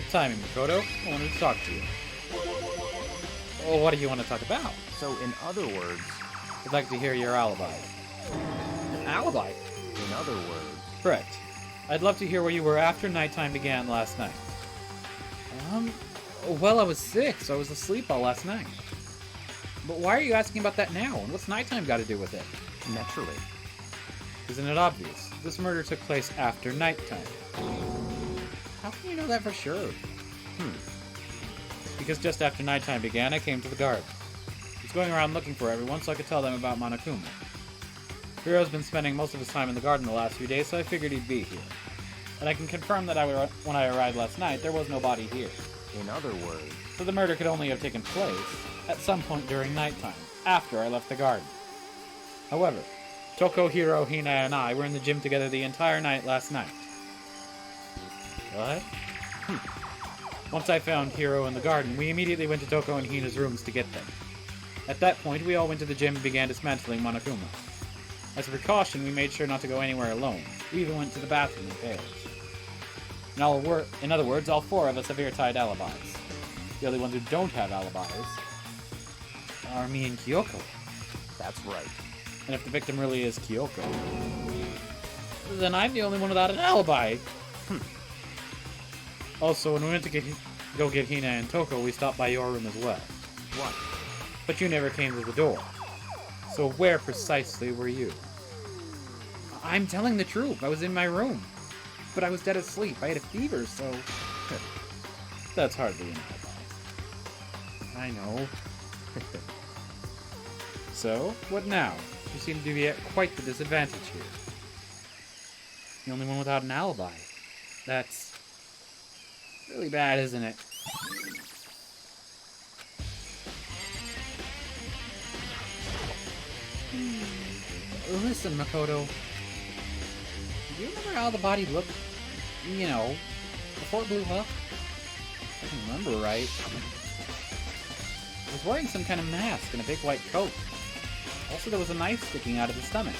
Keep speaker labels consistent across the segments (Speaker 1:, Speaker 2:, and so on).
Speaker 1: Good timing, Makoto. I wanted to talk to you. Oh, what do you want to talk about?
Speaker 2: So, in other words...
Speaker 1: I'd like to hear your alibi. Alibi?
Speaker 2: In other words...
Speaker 1: Correct. I'd love to hear where you were after nighttime began last night. Well, I was sick, so I was asleep all last night. But why are you asking about that now? And what's nighttime got to do with it?
Speaker 2: Naturally.
Speaker 1: Isn't it obvious? This murder took place after nighttime. How can you know that for sure? Because just after nighttime began, I came to the garden. I was going around looking for everyone so I could tell them about Monokuma. Hiro's been spending most of his time in the garden the last few days, so I figured he'd be here. And I can confirm that when I arrived last night, there was nobody here.
Speaker 2: In other words...
Speaker 1: So the murder could only have taken place at some point during nighttime, after I left the garden. However, Toko, Hiro, Hina, and I were in the gym together the entire night last night. What? Once I found Hiro in the garden, we immediately went to Toko and Hina's rooms to get them. At that point, we all went to the gym and began dismantling Monokuma. As a precaution, we made sure not to go anywhere alone. We even went to the bathroom in pairs. In other words, all four of us have airtight alibis. The only ones who don't have alibis are me and Kyoko.
Speaker 2: That's right.
Speaker 1: And if the victim really is Kyoko, then I'm the only one without an alibi. Also, when we went to go get Hina and Toko, we stopped by your room as well.
Speaker 2: What?
Speaker 1: But you never came to the door. So where precisely were you? I'm telling the truth. I was in my room. But I was dead asleep. I had a fever, so... That's hardly an alibi. I know. So, what now? You seem to be at quite the disadvantage here. The only one without an alibi. That's... really bad, isn't it? Listen, Makoto. Do you remember how the body looked, you know, before it blew up? If I can remember right. It was wearing some kind of mask and a big white coat. Also, there was a knife sticking out of the stomach,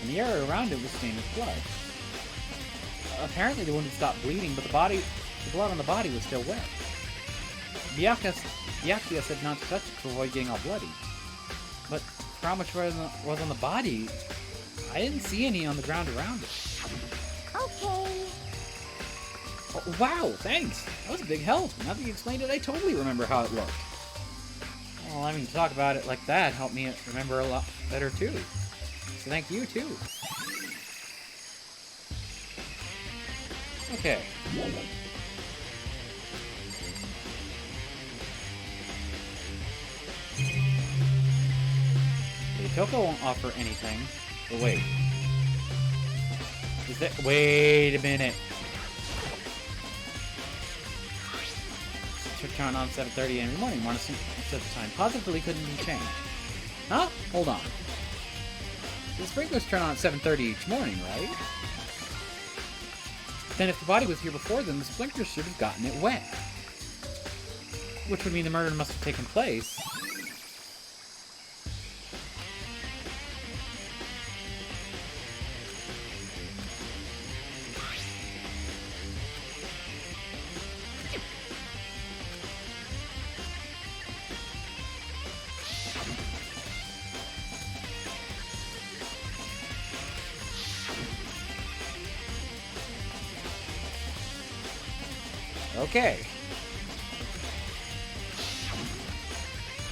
Speaker 1: and the area around it was stained with blood. Apparently, the wound had stopped bleeding, but the blood on the body was still wet. Byakuya said not to touch it to avoid getting all bloody. But for how much was on the body, I didn't see any on the ground around it.
Speaker 3: Okay.
Speaker 1: Oh, wow, thanks. That was a big help. Now that you explained it, I totally remember how it looked. Well, I mean, to talk about it like that helped me remember a lot better, too. So thank you, too. Okay. Toko won't offer anything. But wait. Wait a minute. Should turn on 7:30 every morning. Want to see set the time positively couldn't be changed. Huh? Hold on. The sprinklers turn on at 7:30 each morning, right? Then if the body was here before then, the sprinklers should have gotten it wet. Which would mean the murder must have taken place. Okay.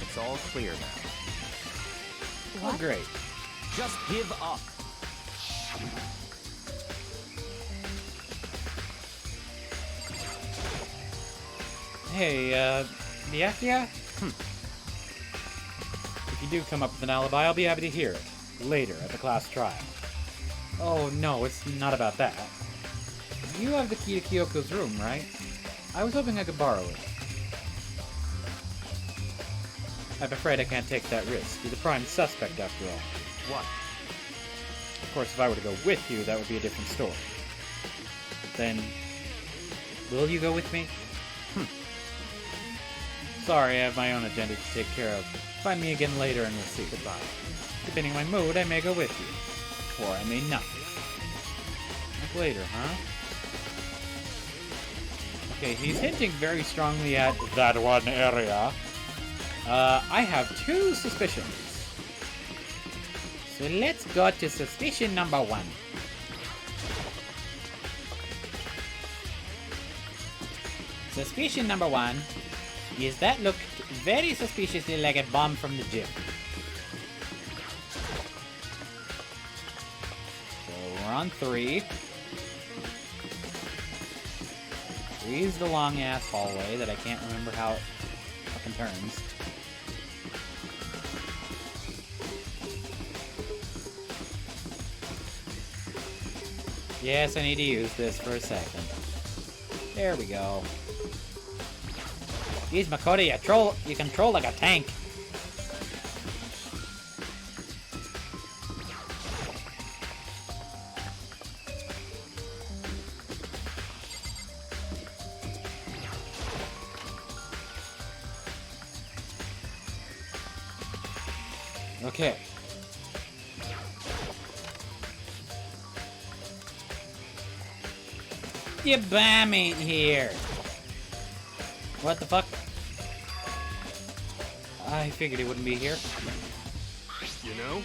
Speaker 2: It's all clear now.
Speaker 1: Oh, great.
Speaker 2: Just give up.
Speaker 1: Hey, Byakuya? If you do come up with an alibi, I'll be happy to hear it. Later, at the class trial. Oh, no, it's not about that. You have the key to Kyoko's room, right? I was hoping I could borrow it. I'm afraid I can't take that risk. You're the prime suspect, after all.
Speaker 2: What?
Speaker 1: Of course, if I were to go with you, that would be a different story. Then, will you go with me? Sorry, I have my own agenda to take care of. Find me again later and we'll see. Goodbye. Depending on my mood, I may go with you. Or I may not. Like later, huh? Okay, he's hinting very strongly at that one area. I have two suspicions. So let's go to suspicion number 1. Suspicion number 1 is that looked very suspiciously like a bomb from the gym. So we're on 3. 3 is the long ass hallway that I can't remember how it fucking turns. Yes, I need to use this for a second. There we go. Jeez, Makoto, you control like a tank. Okay. Your bomb ain't here. What the fuck? I figured he wouldn't be here.
Speaker 2: You know?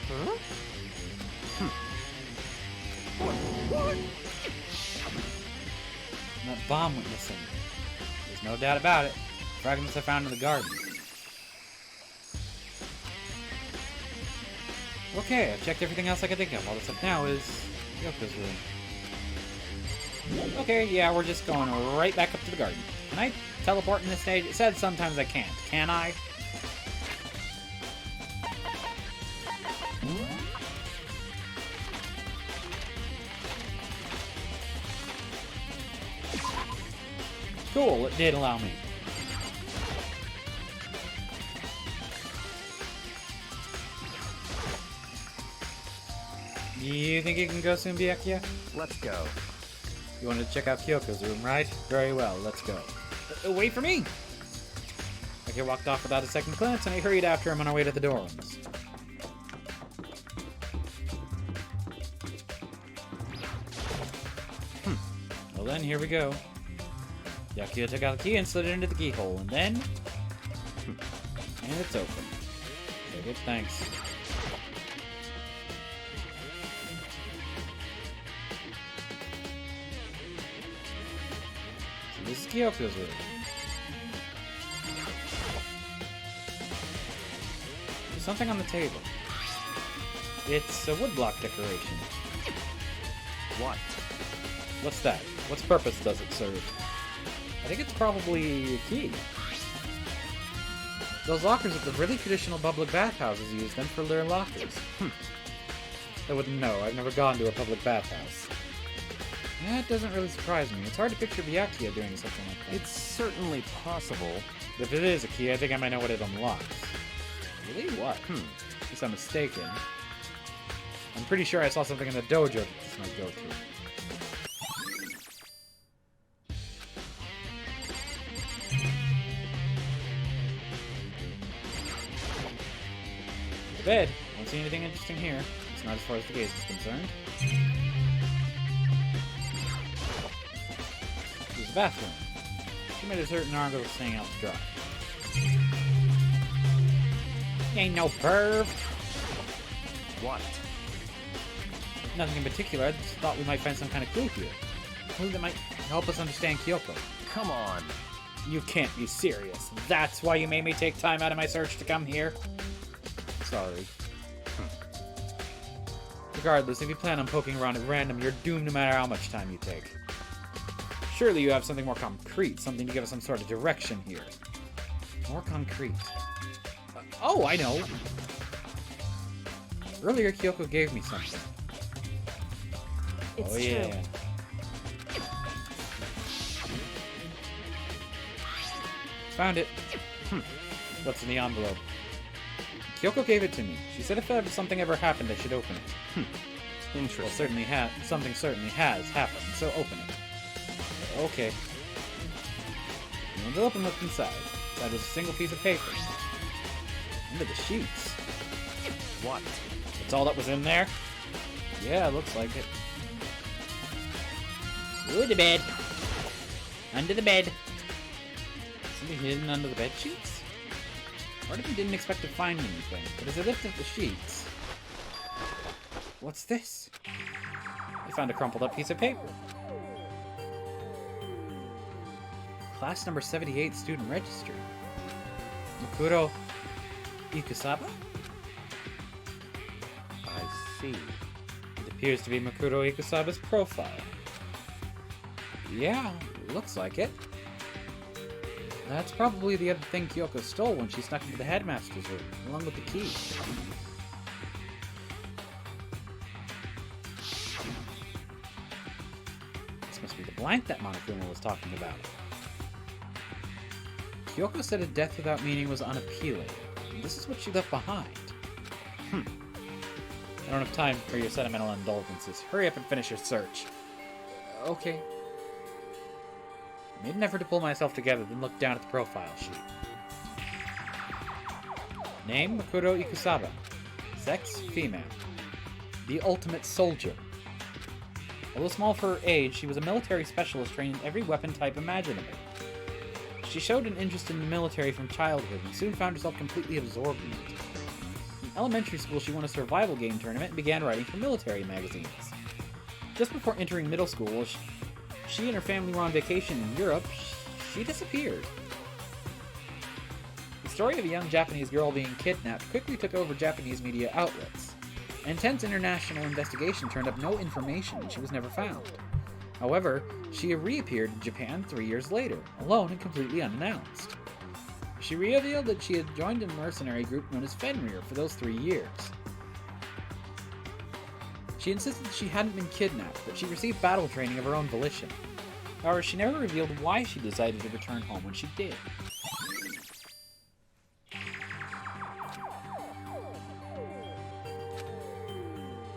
Speaker 1: Huh?
Speaker 2: What?
Speaker 1: That bomb went missing. There's no doubt about it. Fragments I found in the garden. Okay, I've checked everything else I could think of. All that's left now is Kyoko's room. Okay, yeah, we're just going right back up to the garden. Can I teleport in this stage? It said sometimes I can't. Can I? Cool, it did allow me. You think you can go soon, Byakuya?
Speaker 2: Let's go.
Speaker 1: You wanted to check out Kyoko's room, right? Very well, let's go. Wait for me! Byakuya walked off without a second glance, and I hurried after him on our way to the dorms. Well then, here we go. Byakuya took out the key and slid it into the keyhole, and then... and it's open. Very good, thanks. This is Kyoko's room. There's something on the table. It's a woodblock decoration.
Speaker 2: What?
Speaker 1: What's that? What purpose does it serve? I think it's probably a key. Those lockers at the really traditional public bathhouses use them for their lockers. I wouldn't know. I've never gone to a public bathhouse. That doesn't really surprise me. It's hard to picture Byakuya doing something like that.
Speaker 2: It's certainly possible.
Speaker 1: If it is a key, I think I might know what it unlocks. Really? What? Unless I'm mistaken. I'm pretty sure I saw something in the dojo that this might go to. The bed. Don't see anything interesting here. It's not as far as the gaze is concerned. There's a bathroom. She made a certain article staying out to dry. Ain't no perv.
Speaker 2: What?
Speaker 1: Nothing in particular. I just thought we might find some kind of clue here. A clue that might help us understand Kyoko.
Speaker 2: Come on.
Speaker 1: You can't be serious. That's why you made me take time out of my search to come here? Sorry. Regardless, if you plan on poking around at random, you're doomed no matter how much time you take. Surely you have something more concrete, something to give us some sort of direction here. More concrete. Oh, I know! Earlier, Kyoko gave me something.
Speaker 3: It's
Speaker 1: oh, yeah.
Speaker 3: true.
Speaker 1: Found it. What's in the envelope? Kyoko gave it to me. She said if something ever happened, I should open it.
Speaker 2: Interesting.
Speaker 1: Well, something certainly has happened, so open it. Okay. The envelope and looked inside. Inside was a single piece of paper. Under the sheets.
Speaker 2: What?
Speaker 1: That's all that was in there? Yeah, looks like it. Ooh, the bed. Under the bed. Something hidden under the bed sheets? Part of me didn't expect to find anything, but as I lifted the sheets... What's this? I found a crumpled up piece of paper. Class number 78 student registry. Makuro Ikusaba?
Speaker 2: I see.
Speaker 1: It appears to be Makuro Ikusaba's profile. Yeah, looks like it. That's probably the other thing Kyoko stole when she snuck into the headmaster's room, along with the key. This must be the blank that Monokuma was talking about. Kyoko said a death without meaning was unappealing. And this is what she left behind. I don't have time for your sentimental indulgences. Hurry up and finish your search. Okay. I made an effort to pull myself together, then looked down at the profile sheet. Name, Makuro Ikusaba. Sex, female. The ultimate soldier. Although small for her age, she was a military specialist trained in every weapon type imaginable. She showed an interest in the military from childhood and soon found herself completely absorbed in it. In elementary school, she won a survival game tournament and began writing for military magazines. Just before entering middle school, she and her family were on vacation in Europe. She disappeared. The story of a young Japanese girl being kidnapped quickly took over Japanese media outlets. An intense international investigation turned up no information and she was never found. However, she reappeared in Japan 3 years later, alone and completely unannounced. She revealed that she had joined a mercenary group known as Fenrir for those 3 years. She insisted that she hadn't been kidnapped, but she received battle training of her own volition. However, she never revealed why she decided to return home when she did.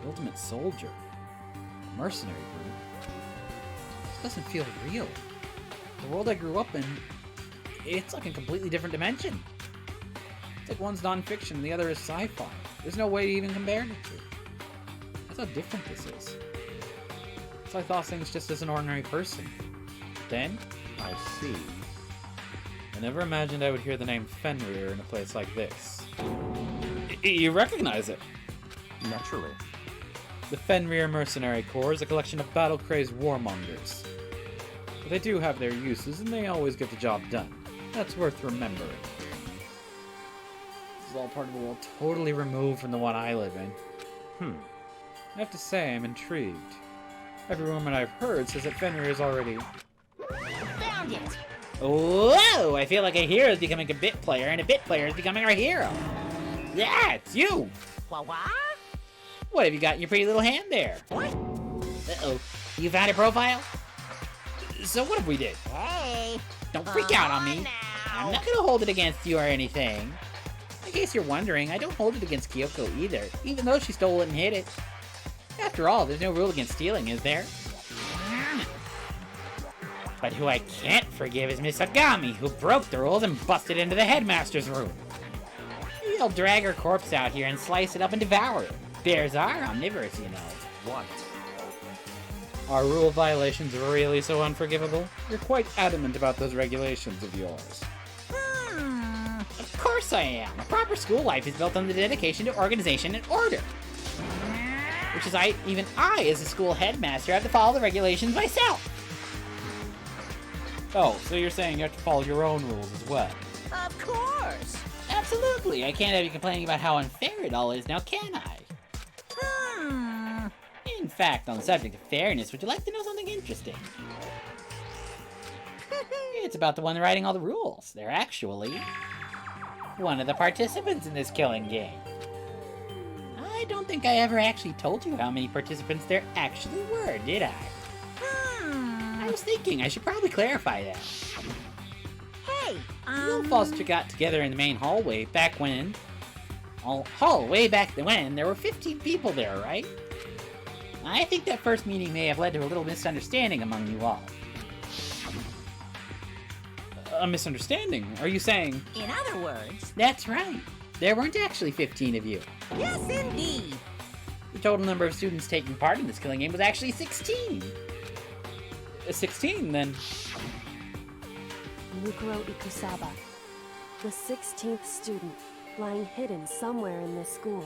Speaker 1: The Ultimate Soldier. A mercenary group. This doesn't feel real. The world I grew up in, it's like a completely different dimension. It's like one's non-fiction and the other is sci-fi. There's no way to even compare the two. That's how different this is. So I thought things just as an ordinary person. Then,
Speaker 2: I see.
Speaker 1: I never imagined I would hear the name Fenrir in a place like this. You recognize it?
Speaker 2: Naturally.
Speaker 1: The Fenrir Mercenary Corps is a collection of battle-crazed warmongers. But they do have their uses, and they always get the job done. That's worth remembering. This is all part of a world totally removed from the one I live in. I have to say, I'm intrigued. Every woman I've heard says that Fenrir is already...
Speaker 3: Found it!
Speaker 1: Whoa! I feel like a hero is becoming a bit player, and a bit player is becoming our hero. Yeah, it's you!
Speaker 3: What?
Speaker 1: What have you got in your pretty little hand there?
Speaker 3: What?
Speaker 1: Uh-oh. You found a profile? So what if we did?
Speaker 3: Hey!
Speaker 1: Don't freak out on me.
Speaker 3: Now.
Speaker 1: I'm not gonna hold it against you or anything. In case you're wondering, I don't hold it against Kyoko either, even though she stole it and hid it. After all, there's no rule against stealing, is there? But who I can't forgive is Miss Agami, who broke the rules and busted into the headmaster's room. He'll drag her corpse out here and slice it up and devour it. Bears are omnivorous, you know.
Speaker 2: What?
Speaker 1: Are rule violations really so unforgivable? You're quite adamant about those regulations of yours. Of course I am. A proper school life is built on the dedication to organization and order. Which is even I, as a school headmaster, have to follow the regulations myself. Oh, so you're saying you have to follow your own rules as well?
Speaker 3: Of course!
Speaker 1: Absolutely. I can't have you complaining about how unfair it all is now, can I? In fact, on the subject of fairness, would you like to know something interesting? It's about the one writing all the rules. They're actually one of the participants in this killing game. I don't think I ever actually told you how many participants there actually were, did I? I was thinking I should probably clarify that.
Speaker 3: Hey,
Speaker 1: You all Foster got together in the main hallway back when... way back when there were 15 people there, right? I think that first meeting may have led to a little misunderstanding among you all. A misunderstanding? Are you saying...
Speaker 3: In other words...
Speaker 1: That's right. There weren't actually 15 of you.
Speaker 3: Yes, indeed.
Speaker 1: The total number of students taking part in this killing game was actually 16. 16, then.
Speaker 4: Mukuro Ikusaba, the 16th student, lying hidden somewhere in this school.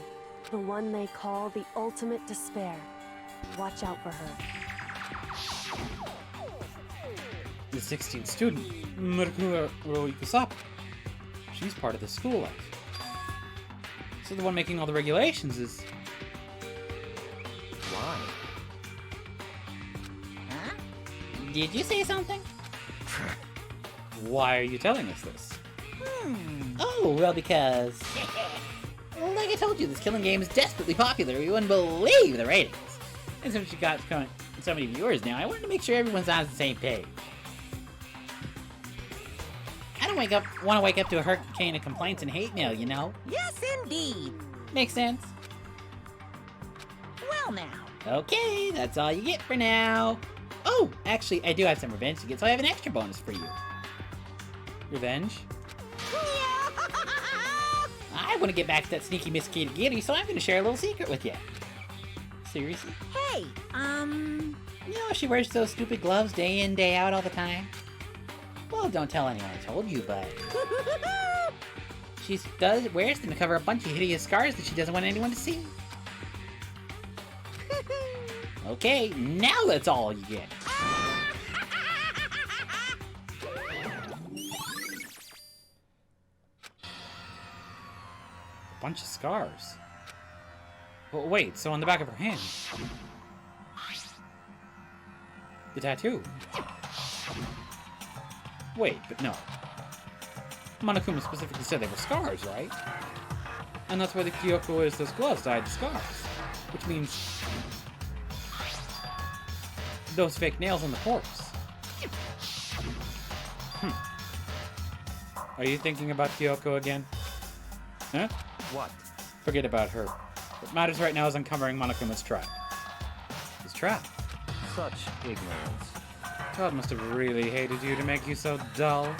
Speaker 4: The one they call the ultimate despair. Watch out for her.
Speaker 1: The 16th student, Mukuro Ikusaba. She's part of the school life. So the one making all the regulations is...
Speaker 2: Why?
Speaker 3: Huh?
Speaker 1: Did you say something? Why are you telling us this?
Speaker 5: Oh, well, because... Well, like I told you, this killing game is desperately popular. You wouldn't believe the ratings. And since you got so many viewers now, I wanted to make sure everyone's on the same page. I don't want to wake up to a hurricane of complaints and hate mail, you know?
Speaker 3: Yes, indeed.
Speaker 5: Makes sense.
Speaker 3: Well, now.
Speaker 5: Okay, that's all you get for now. Oh, actually, I do have some revenge to get, so I have an extra bonus for you.
Speaker 1: Revenge?
Speaker 5: I want to get back to that sneaky Miss Kirigiri, so I'm going to share a little secret with you. Seriously?
Speaker 3: Hey,
Speaker 5: You know, she wears those stupid gloves day in, day out all the time. Well, don't tell anyone I told you, but... she wears them to cover a bunch of hideous scars that she doesn't want anyone to see. Okay, now that's all you get.
Speaker 1: A bunch of scars. Well, wait, so on the back of her hand... the tattoo. Wait, but no. Monokuma specifically said they were scars, right? And that's why the Kyoko wears those gloves to hide the scars. Which means... those fake nails on the corpse. Are you thinking about Kyoko again? Huh?
Speaker 2: What?
Speaker 1: Forget about her. What matters right now is uncovering Monokuma's trap. His trap?
Speaker 2: Such ignorance.
Speaker 1: God must have really hated you to make you so dull.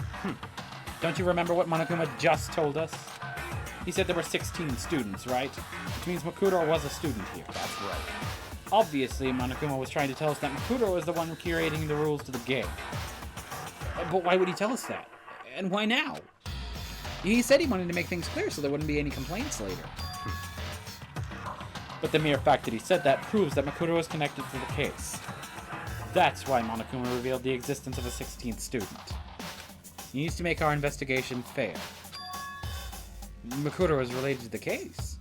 Speaker 1: Don't you remember what Monokuma just told us? He said there were 16 students, right? Which means Makuro was a student here.
Speaker 2: That's right.
Speaker 1: Obviously, Monokuma was trying to tell us that Makuro is the one curating the rules to the game. But why would he tell us that? And why now? He said he wanted to make things clear so there wouldn't be any complaints later. But the mere fact that he said that proves that Makuro is connected to the case. That's why Monokuma revealed the existence of a 16th student. He needs to make our investigation fair. Makuro is related to the case.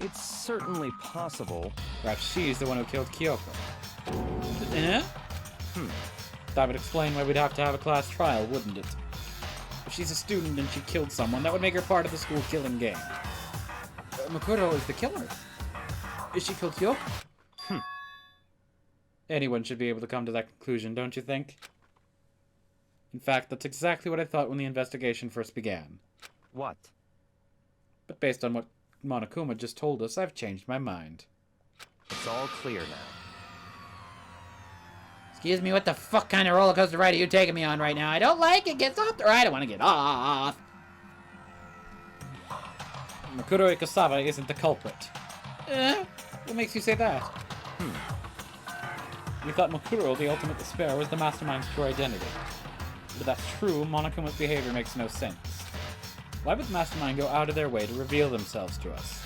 Speaker 2: It's certainly possible.
Speaker 1: Perhaps she's the one who killed Kyoko. Eh? That would explain why we'd have to have a class trial, wouldn't it? If she's a student and she killed someone, that would make her part of the school killing gang. Makuro is the killer. Is she killed Kyoko? Anyone should be able to come to that conclusion, don't you think? In fact, that's exactly what I thought when the investigation first began.
Speaker 2: What?
Speaker 1: But based on what Monokuma just told us, I've changed my mind.
Speaker 2: It's all clear now.
Speaker 5: Excuse me, what the fuck kind of roller coaster ride are you taking me on right now? I don't like it. Get off the ride. I want to get off.
Speaker 1: Makuro Ikusaba isn't the culprit. What makes you say that? We thought Makuro, the ultimate despair, was the mastermind's true identity. But that's true, Monokuma's behavior makes no sense. Why would the mastermind go out of their way to reveal themselves to us?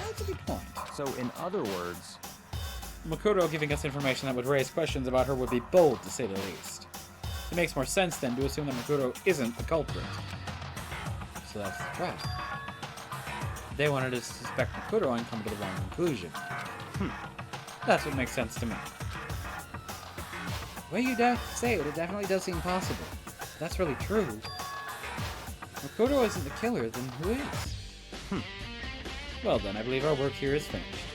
Speaker 1: That's a good point.
Speaker 2: So, in other words,
Speaker 1: Makuro giving us information that would raise questions about her would be bold, to say the least. It makes more sense, then, to assume that Makuro isn't the culprit. So that's the trap. They wanted us to suspect Makuro and come to the wrong conclusion. That's what makes sense to me. The way you say it, it definitely does seem possible. If that's really true. Makuro isn't the killer, then who is? Well then, I believe our work here is finished.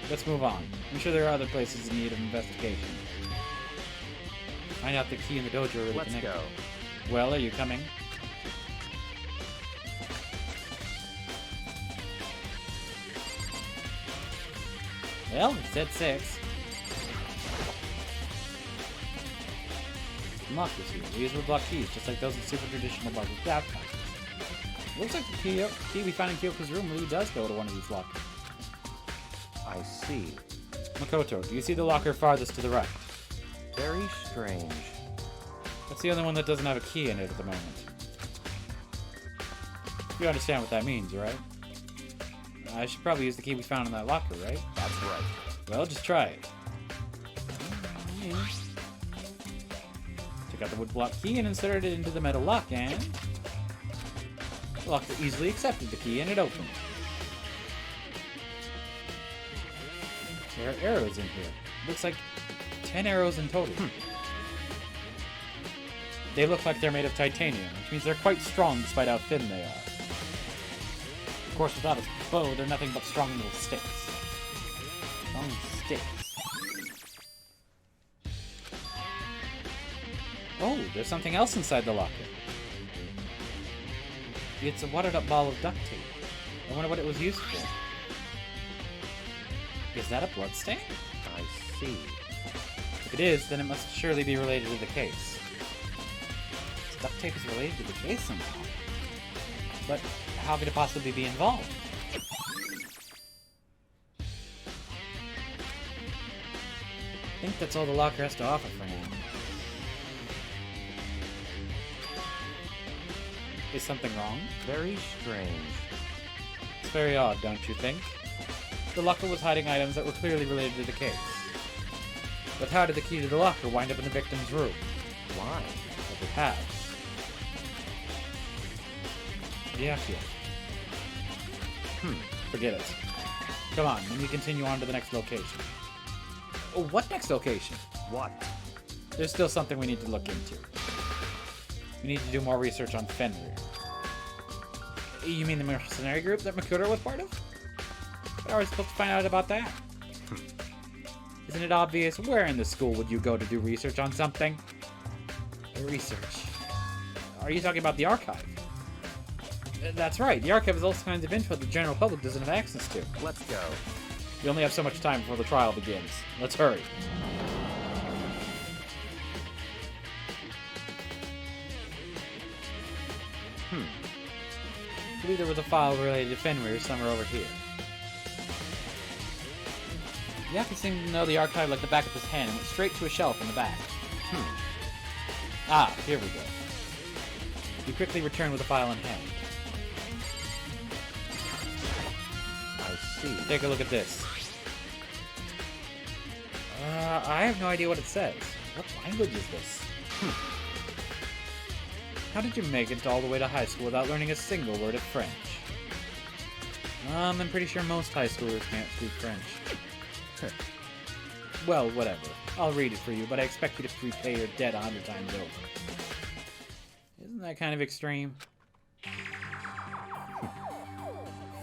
Speaker 1: Let's move on. I'm sure there are other places in need of investigation. Find out the key in the dojo really
Speaker 2: let's
Speaker 1: connected.
Speaker 2: go.
Speaker 1: Well, are you coming? Well, it said 6. Unlock this here. Reusable block keys, just like those in super traditional bars with gap counters. Looks like the key we found in Kyoko's room really does go to one of these lockers.
Speaker 2: I see.
Speaker 1: Makoto, do you see the locker farthest to the right?
Speaker 2: Very strange.
Speaker 1: That's the only one that doesn't have a key in it at the moment. You understand what that means, right? I should probably use the key we found in that locker, right?
Speaker 2: That's right.
Speaker 1: Well, just try it. Took out the wood block key and inserted it into the metal lock, and the locker easily accepted the key and it opened. There are arrows in here. Looks like 10 arrows in total. They look like they're made of titanium, which means they're quite strong despite how thin they are. Of course, without a bow, they're nothing but strong little sticks. Strong sticks. Oh, there's something else inside the locker. It's a watered up ball of duct tape. I wonder what it was used for. Is that a bloodstain?
Speaker 2: I see.
Speaker 1: If it is, then it must surely be related to the case. This duct tape is related to the case somehow. But how could it possibly be involved? I think that's all the locker has to offer for now. Is something wrong?
Speaker 2: Very strange.
Speaker 1: It's very odd, don't you think? The locker was hiding items that were clearly related to the case. But how did the key to the locker wind up in the victim's room?
Speaker 2: Why?
Speaker 1: What it has. Yeah. Forget it. Come on, let me continue on to the next location. Oh, what next location?
Speaker 2: What?
Speaker 1: There's still something we need to look into. We need to do more research on Fenrir. You mean the mercenary group that Makoto was part of? How are we supposed to find out about that? Isn't it obvious? Where in the school would you go to do research on something? Research. Are you talking about the archive? That's right. The archive is all kinds of info the general public doesn't have access to.
Speaker 2: Let's go.
Speaker 1: We only have so much time before the trial begins. Let's hurry. I believe there was a file related to Fenrir somewhere over here. Yaki seemed to know the archive like the back of his hand and went straight to a shelf in the back. Ah, here we go. You quickly return with the file in hand.
Speaker 2: I see.
Speaker 1: Take a look at this. I have no idea what it says. What language is this? How did you make it all the way to high school without learning a single word of French? I'm pretty sure most high schoolers can't speak French. Well, whatever. I'll read it for you, but I expect you to repay your debt 100 times over. Isn't that kind of extreme?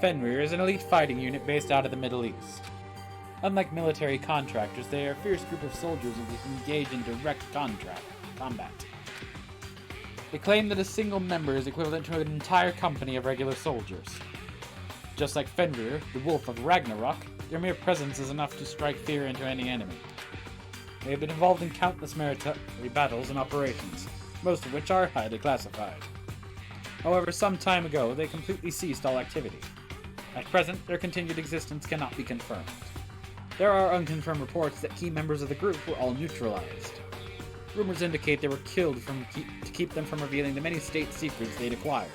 Speaker 1: Fenrir is an elite fighting unit based out of the Middle East. Unlike military contractors, they are a fierce group of soldiers who engage in direct combat. They claim that a single member is equivalent to an entire company of regular soldiers. Just like Fenrir, the Wolf of Ragnarok, their mere presence is enough to strike fear into any enemy. They have been involved in countless military battles and operations, most of which are highly classified. However, some time ago, they completely ceased all activity. At present, their continued existence cannot be confirmed. There are unconfirmed reports that key members of the group were all neutralized. Rumors indicate they were killed to keep them from revealing the many state secrets they'd acquired.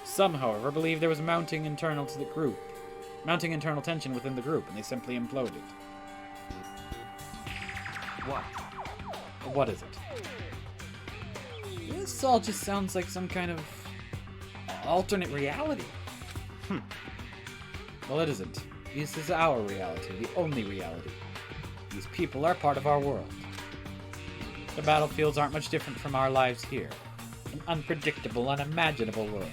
Speaker 1: Some, however, believe there was mounting internal tension within the group, and they simply imploded.
Speaker 2: What?
Speaker 1: What is it? This all just sounds like some kind of alternate reality. Well, it isn't. This is our reality, the only reality. These people are part of our world. The battlefields aren't much different from our lives here. An unpredictable, unimaginable world.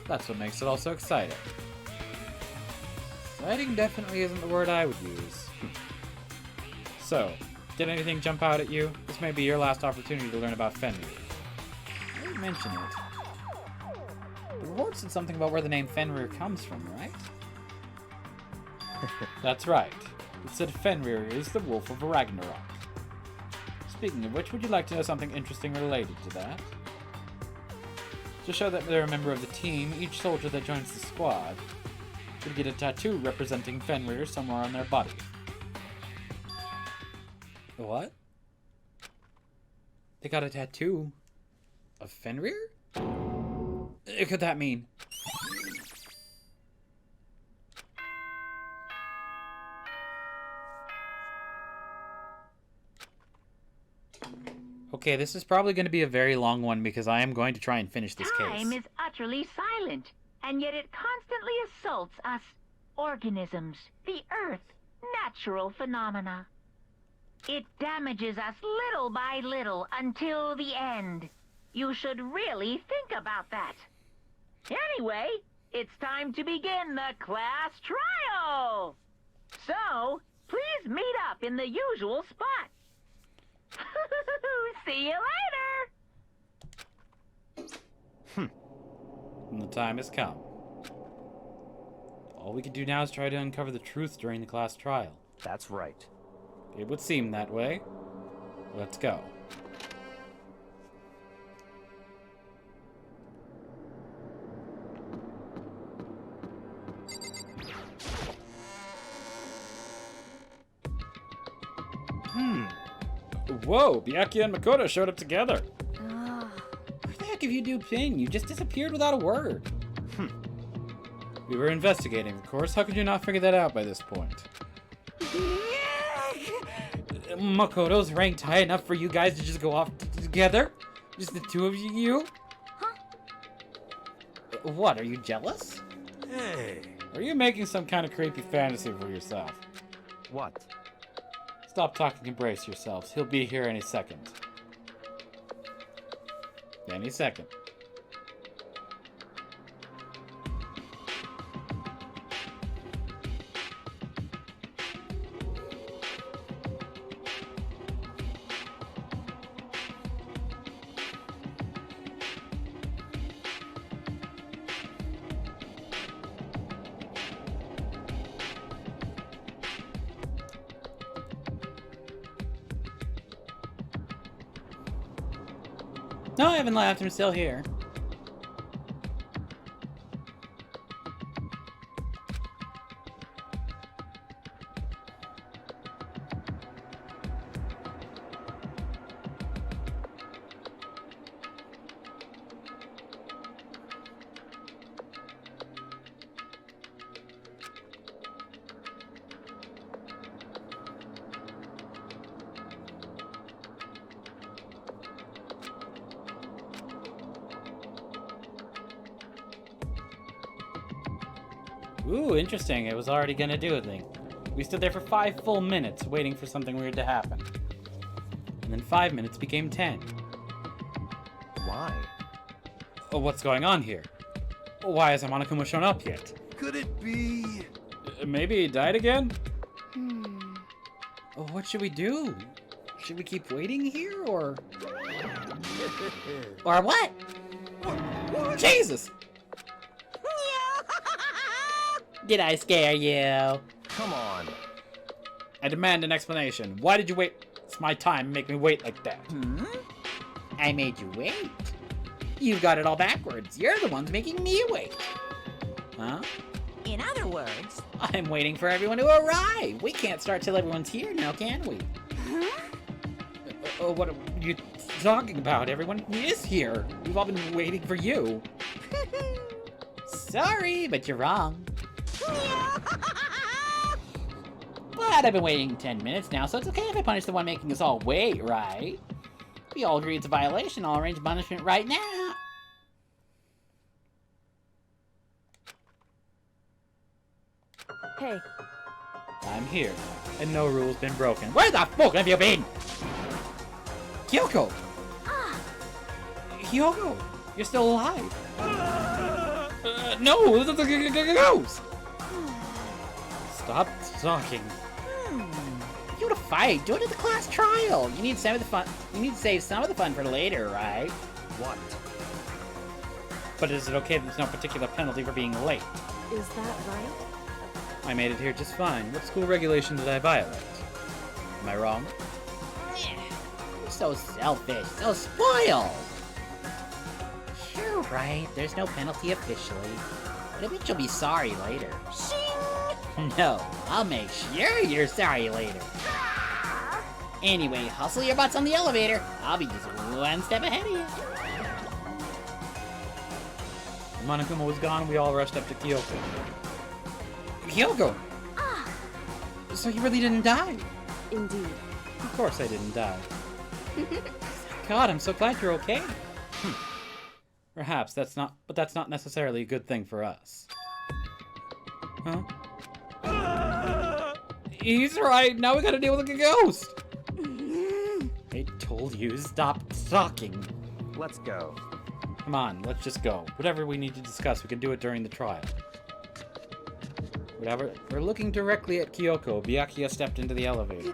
Speaker 1: That's what makes it all so exciting. Exciting definitely isn't the word I would use. So, did anything jump out at you? This may be your last opportunity to learn about Fenrir. I didn't mention it. The report said something about where the name Fenrir comes from, right? That's right. It said Fenrir is the Wolf of Ragnarok. Speaking of which, would you like to know something interesting related to that? To show that they're a member of the team, each soldier that joins the squad would get a tattoo representing Fenrir somewhere on their body. What? They got a tattoo of Fenrir? What could that mean? Okay, this is probably going to be a very long one because I am going to try and finish this
Speaker 6: Time
Speaker 1: case.
Speaker 6: is utterly silent, and yet it constantly assaults us organisms, the Earth, natural phenomena. It damages us little by little until the end. You should really think about that. Anyway, it's time to begin the class trial. So, please meet up in the usual spot. See you later!
Speaker 1: And the time has come. All we can do now is try to uncover the truth during the class trial.
Speaker 2: That's right.
Speaker 1: It would seem that way. Let's go. Whoa, Byakuya and Makoto showed up together.
Speaker 5: Where the heck have you two been? You just disappeared without a word.
Speaker 1: We were investigating, of course. How could you not figure that out by this point? Makoto's ranked high enough for you guys to just go off together? Just the two of you? What, are you jealous?
Speaker 2: Hey.
Speaker 1: Are you making some kind of creepy fantasy for yourself?
Speaker 2: What?
Speaker 1: Stop talking and brace yourselves. He'll be here any second. Any second.
Speaker 5: No, I haven't left. I'm still here.
Speaker 1: Ooh, interesting. It was already gonna do a thing. We stood there for 5 full minutes waiting for something weird to happen. And then 5 minutes became 10.
Speaker 2: Why?
Speaker 1: Oh, what's going on here? Why hasn't Monokuma shown up yet?
Speaker 7: Could it be?
Speaker 1: Maybe he died again? Oh, what should we do? Should we keep waiting here, or...
Speaker 5: Or what?
Speaker 1: Jesus!
Speaker 5: Did I scare you?
Speaker 2: Come on.
Speaker 1: I demand an explanation. Why did you wait? It's my time. Make me wait like that.
Speaker 5: I made you wait. You've got it all backwards. You're the ones making me wait.
Speaker 1: Huh?
Speaker 3: In other words,
Speaker 5: I'm waiting for everyone to arrive. We can't start till everyone's here now, can we?
Speaker 1: What are you talking about? Everyone is here. We've all been waiting for you.
Speaker 5: Sorry, but you're wrong. But I've been waiting 10 minutes now, so it's okay if I punish the one making us all wait, right? If we all agree it's a violation, I'll arrange punishment right now.
Speaker 4: Hey,
Speaker 1: I'm here, and no rule's been broken. Where the fuck have you been? Kyoko! Kyoko! You're still alive! No! The ghost! Stop talking.
Speaker 5: If you want to fight, do it at the class trial. You need some of the fun. You need to save some of the fun for later, right?
Speaker 2: What?
Speaker 1: But is it okay that there's no particular penalty for being late?
Speaker 4: is that right?
Speaker 1: I made it here just fine. What school regulation did I violate? Am I wrong?
Speaker 5: You're so selfish, so spoiled. You're right. There's no penalty officially, but I bet you'll be sorry later. No, I'll make sure you're sorry later. Anyway, hustle your butts on the elevator. I'll be just one step ahead of you.
Speaker 1: When Monokuma was gone, we all rushed up to Kyoko. Kyoko! So you really didn't die?
Speaker 4: Indeed.
Speaker 1: Of course I didn't die. God, I'm so glad you're okay. Perhaps that's not necessarily a good thing for us. Huh? He's right. Now we gotta deal with a ghost. I told you, stop talking.
Speaker 2: Let's go.
Speaker 1: Come on, let's just go. Whatever we need to discuss, we can do it during the trial. Whatever. We're looking directly at Kyoko. Byakuya stepped into the elevator.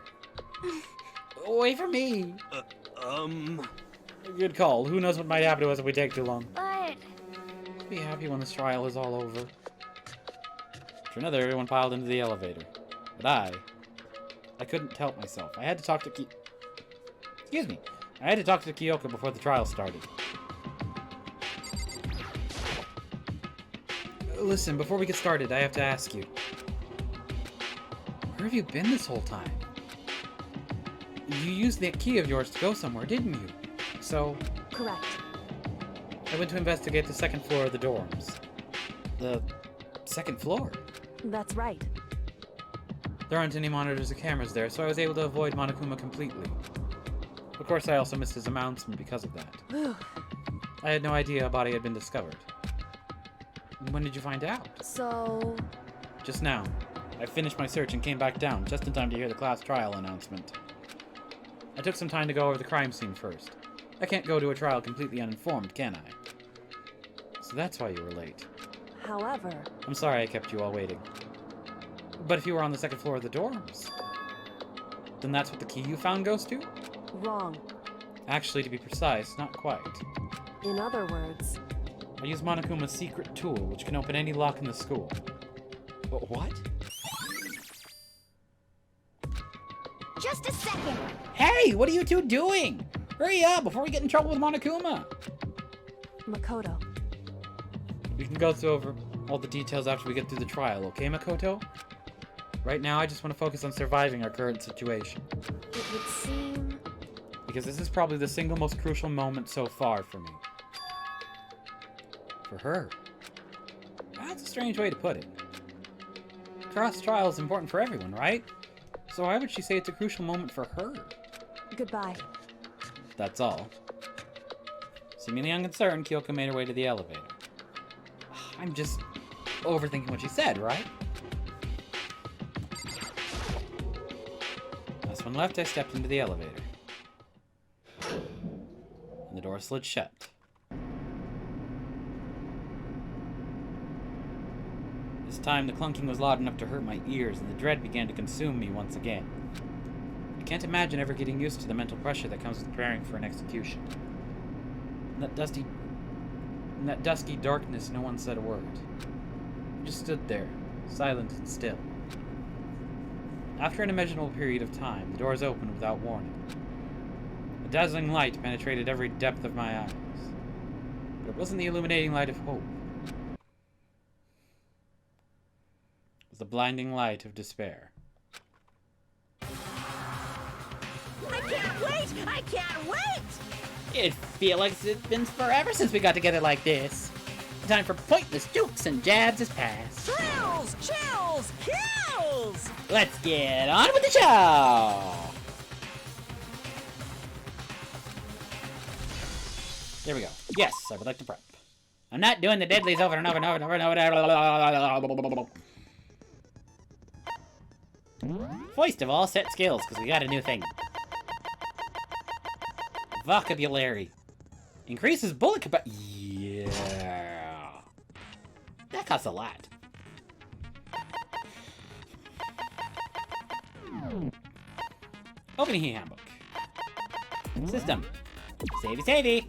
Speaker 1: Wait for me. Good call. Who knows what might happen to us if we take too long.
Speaker 6: But...
Speaker 1: I'll be happy when this trial is all over. After another, everyone piled into the elevator. But I couldn't help myself. I had to talk to Excuse me. I had to talk to Kyoko before the trial started. Listen, before we get started, I have to ask you. Where have you been this whole time? You used that key of yours to go somewhere, didn't you? So...
Speaker 4: Correct.
Speaker 1: I went to investigate the second floor of the dorms. The second floor?
Speaker 4: That's right.
Speaker 1: There aren't any monitors or cameras there, so I was able to avoid Monokuma completely. Of course, I also missed his announcement because of that. I had no idea a body had been discovered. When did you find out?
Speaker 4: So...
Speaker 1: Just now. I finished my search and came back down, just in time to hear the class trial announcement. I took some time to go over the crime scene first. I can't go to a trial completely uninformed, can I? So that's why you were late.
Speaker 4: However...
Speaker 1: I'm sorry I kept you all waiting. But if you were on the second floor of the dorms, then that's what the key you found goes to?
Speaker 4: Wrong.
Speaker 1: Actually, to be precise, not quite.
Speaker 4: In other words...
Speaker 1: I used Monokuma's secret tool, which can open any lock in the school. But what?
Speaker 6: Just a second.
Speaker 5: Hey, what are you two doing? Hurry up before we get in trouble with Monokuma.
Speaker 4: Makoto.
Speaker 1: We can go over all the details after we get through the trial, okay, Makoto? Right now, I just want to focus on surviving our current situation.
Speaker 4: It would seem...
Speaker 1: Because this is probably the single most crucial moment so far for me. For her. That's a strange way to put it. Cross trial is important for everyone, right? So why would she say it's a crucial moment for her?
Speaker 4: Goodbye.
Speaker 1: That's all. Seemingly unconcerned, Kyoko made her way to the elevator. I'm just overthinking what she said, right? Last one left, I stepped into the elevator. And the door slid shut. This time, the clunking was loud enough to hurt my ears, and the dread began to consume me once again. I can't imagine ever getting used to the mental pressure that comes with preparing for an execution. In that dusky darkness, no one said a word. We just stood there, silent and still. After an immeasurable period of time, the doors opened without warning. A dazzling light penetrated every depth of my eyes. But it wasn't the illuminating light of hope. It was the blinding light of despair.
Speaker 3: I can't wait! I can't wait!
Speaker 5: It feels like it's been forever since we got together like this. The time for pointless jokes and jabs is past.
Speaker 3: Thrills! Chills! Kills!
Speaker 5: Let's get on with the show! There we go. Yes, I would like to prep. I'm not doing the deadlies over and over and over and over and over. First of all, set skills, because we got a new thing. Vocabulary. Increases bullet capacity. Yeah. That costs a lot. Opening handbook. System. Savey.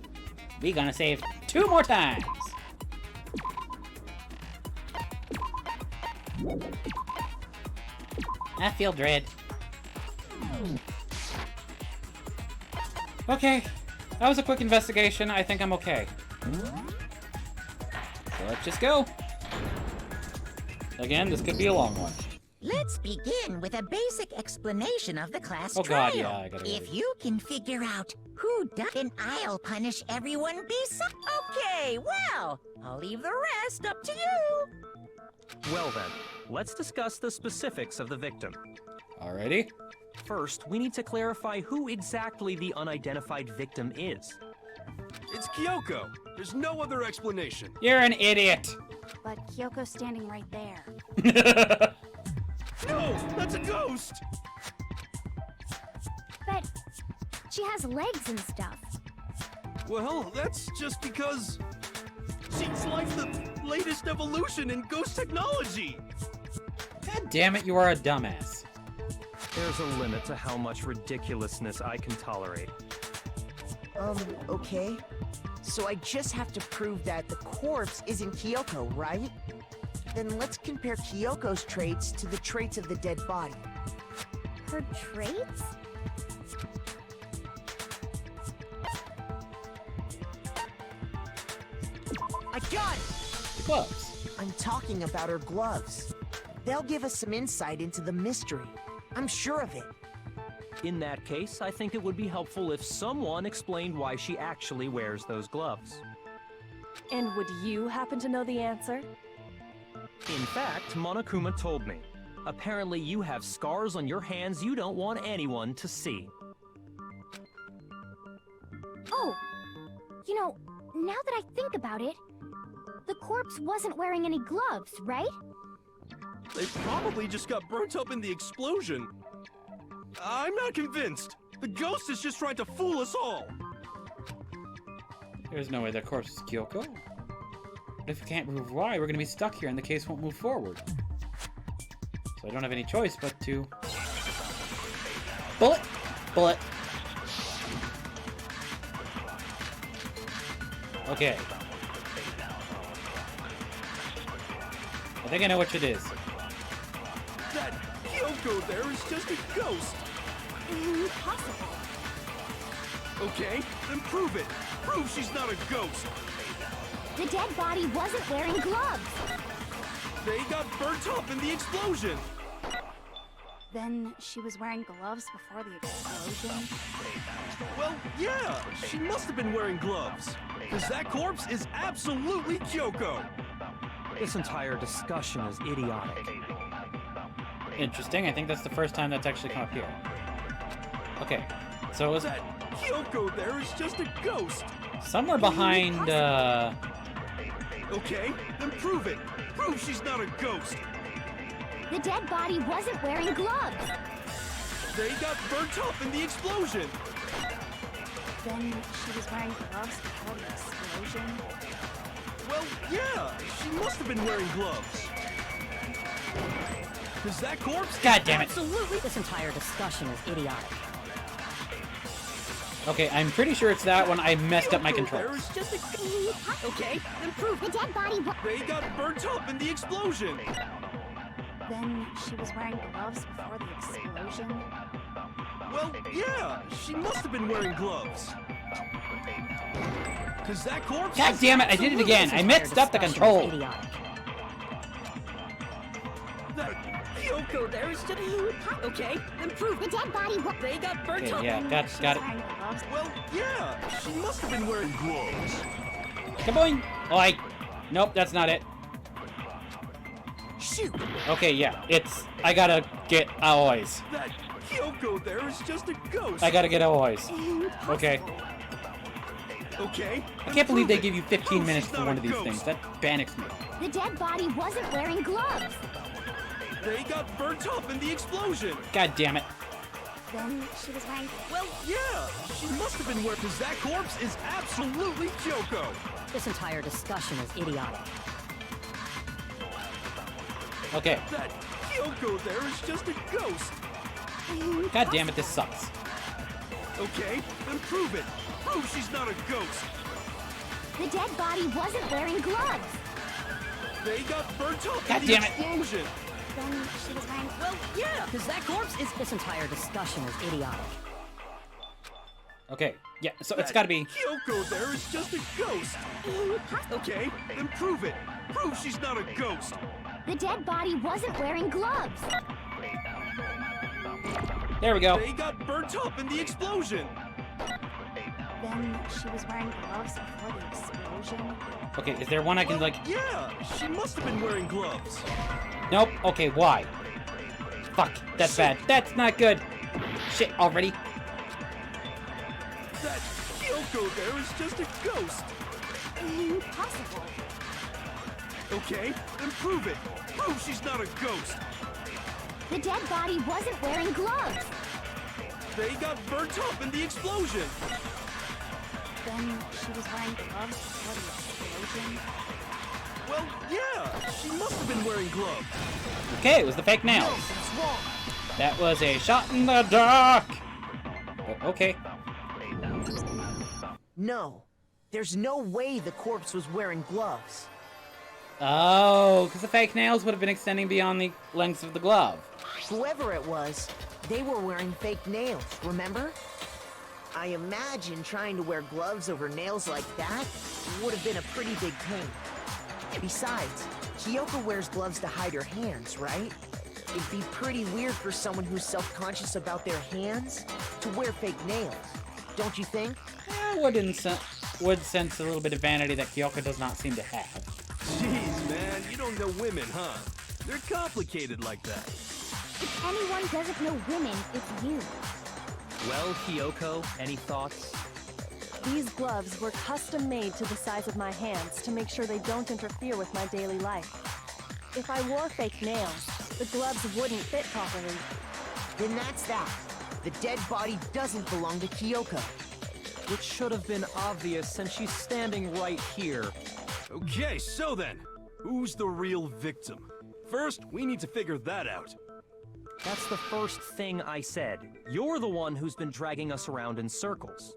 Speaker 5: We gonna save 2 more times. I feel dread.
Speaker 1: Okay, that was a quick investigation. I think I'm okay. So let's just go. Again, this could be a long one.
Speaker 3: Let's Let's begin with a basic explanation of the class
Speaker 1: Oh
Speaker 3: trial.
Speaker 1: god, yeah, I gotta go.
Speaker 3: If you can figure out who done, then I'll punish everyone Okay, well, I'll leave the rest up to you.
Speaker 2: Well then, let's discuss the specifics of the victim.
Speaker 1: Alrighty.
Speaker 2: First, we need to clarify who exactly the unidentified victim is.
Speaker 7: It's Kyoko. There's no other explanation.
Speaker 1: You're an idiot.
Speaker 8: But Kyoko's standing right there.
Speaker 7: No, that's a ghost!
Speaker 8: But she has legs and stuff.
Speaker 7: Well, that's just because she's like the latest evolution in ghost technology.
Speaker 1: God damn it, you are a dumbass.
Speaker 2: There's a limit to how much ridiculousness I can tolerate.
Speaker 9: Okay. So I just have to prove that the corpse isn't Kyoko, right? Then let's compare Kyoko's traits to the traits of the dead body.
Speaker 8: Her traits?
Speaker 9: I got it!
Speaker 1: The gloves.
Speaker 9: I'm talking about her gloves. They'll give us some insight into the mystery. I'm sure of it.
Speaker 2: In that case, I think it would be helpful if someone explained why she actually wears those gloves.
Speaker 4: And would you happen to know the answer?
Speaker 2: In fact, Monokuma told me. Apparently you have scars on your hands you don't want anyone to see.
Speaker 8: Oh! You know, now that I think about it, the corpse wasn't wearing any gloves, right?
Speaker 7: They probably just got burnt up in the explosion. I'm not convinced. The ghost is just trying to fool us all.
Speaker 1: There's no way that corpse is Kyoko. But if we can't prove why, we're gonna be stuck here and the case won't move forward. So I don't have any choice but to... Bullet! Bullet! Okay. I think I know which it is.
Speaker 7: That Kyoko there is just a ghost.
Speaker 8: Impossible.
Speaker 7: Okay, then prove it. Prove she's not a ghost.
Speaker 8: The dead body wasn't wearing gloves.
Speaker 7: They got burnt up in the explosion.
Speaker 8: Then she was wearing gloves before the explosion.
Speaker 7: Well, yeah, she must have been wearing gloves. Because that corpse is absolutely Kyoko.
Speaker 2: This entire discussion is idiotic.
Speaker 1: Interesting. I think that's the first time that's actually come up here. Okay. So it was
Speaker 7: That Kyoko there is just a ghost.
Speaker 1: somewhere behind,
Speaker 7: Okay, then prove it. Prove she's not a ghost.
Speaker 8: The dead body wasn't wearing gloves.
Speaker 7: They got burnt up in the explosion.
Speaker 8: Then she was wearing gloves before the explosion.
Speaker 7: Well, yeah, she must have been wearing gloves. Because that corpse...
Speaker 1: God damn it.
Speaker 5: Absolutely, this entire discussion is idiotic.
Speaker 1: Okay, I'm pretty sure it's that one. I messed up my
Speaker 7: Kyoko there
Speaker 1: controls.
Speaker 7: is just a... Okay, then prove
Speaker 8: The dead body
Speaker 7: they got burnt up in the explosion.
Speaker 8: Then she was wearing gloves before the explosion.
Speaker 7: Well, yeah, she must have been wearing gloves. Because that corpse...
Speaker 1: God damn it, I did it again. I messed up the control.
Speaker 7: That Kyoko there is just... Okay, then prove
Speaker 8: The dead body
Speaker 7: they got burnt
Speaker 1: Okay,
Speaker 7: up.
Speaker 1: yeah, got it.
Speaker 8: wearing gloves.
Speaker 7: Well, yeah, she must have been wearing gloves.
Speaker 1: Kaboing! Oh, nope, that's not it.
Speaker 9: Shoot!
Speaker 1: Okay, yeah, it's... I gotta get alloys.
Speaker 7: That Kyoko there is just a ghost.
Speaker 1: I gotta get alloys. Okay.
Speaker 7: Okay.
Speaker 1: I can't believe they give you 15 minutes for one of these things. That panics me.
Speaker 8: The dead body wasn't wearing gloves.
Speaker 7: They got burnt up in the explosion.
Speaker 1: God damn it.
Speaker 8: Then she was wearing...
Speaker 7: Well, yeah, she must have been wearing... Because that corpse is absolutely Kyoko.
Speaker 5: This entire discussion is idiotic.
Speaker 1: Okay.
Speaker 7: That Kyoko there is just a ghost.
Speaker 1: God damn it, this sucks.
Speaker 7: Okay, then prove it. Prove she's not a ghost.
Speaker 8: The dead body wasn't wearing gloves.
Speaker 7: They got burnt up
Speaker 1: God
Speaker 7: in the
Speaker 1: damn it.
Speaker 7: explosion.
Speaker 8: Then she was wearing...
Speaker 5: Well, yeah, because that corpse is... This entire discussion is idiotic.
Speaker 1: Okay, yeah, so it's
Speaker 7: That
Speaker 1: gotta be...
Speaker 7: Kyoko there is just a ghost. Okay, then prove it. Prove she's not a ghost.
Speaker 8: The dead body wasn't wearing gloves.
Speaker 5: There we go.
Speaker 7: They got burnt up in the explosion.
Speaker 8: Then she was wearing gloves before the explosion.
Speaker 5: Okay, is there one I can, like...
Speaker 7: Yeah, she must have been wearing gloves.
Speaker 5: Nope. Okay, why? Fuck, that's bad. That's not good. Shit, already?
Speaker 7: That Kyoko there is just a ghost.
Speaker 8: Impossible.
Speaker 7: Okay, then prove it. Prove she's not a ghost.
Speaker 8: The dead body wasn't wearing gloves.
Speaker 7: They got burnt up in the explosion.
Speaker 8: Then she was wearing gloves before the explosion.
Speaker 7: Well, yeah, she must have been wearing gloves.
Speaker 5: Okay, it was the fake nails.
Speaker 7: It's wrong.
Speaker 5: That was a shot in the dark. But okay.
Speaker 9: No. There's no way the corpse was wearing gloves.
Speaker 5: Oh, because the fake nails would have been extending beyond the length of the glove.
Speaker 9: Whoever it was, they were wearing fake nails, remember? I imagine trying to wear gloves over nails like that would have been a pretty big pain. Besides, Kyoko wears gloves to hide her hands, right? It'd be pretty weird for someone who's self-conscious about their hands to wear fake nails, don't you think?
Speaker 5: Would sense a little bit of vanity that Kyoko does not seem to have.
Speaker 7: Jeez, man, you don't know women, huh? They're complicated like that.
Speaker 8: If anyone doesn't know women, it's you.
Speaker 2: Well, Kyoko, any thoughts?
Speaker 4: These gloves were custom made to the size of my hands to make sure they don't interfere with my daily life. If I wore fake nails, the gloves wouldn't fit properly.
Speaker 9: Then that's that. The dead body doesn't belong to Kyoko.
Speaker 2: Which should have been obvious since she's standing right here.
Speaker 7: Okay, so then, who's the real victim? First, we need to figure that out.
Speaker 2: That's the first thing I said. You're the one who's been dragging us around in circles.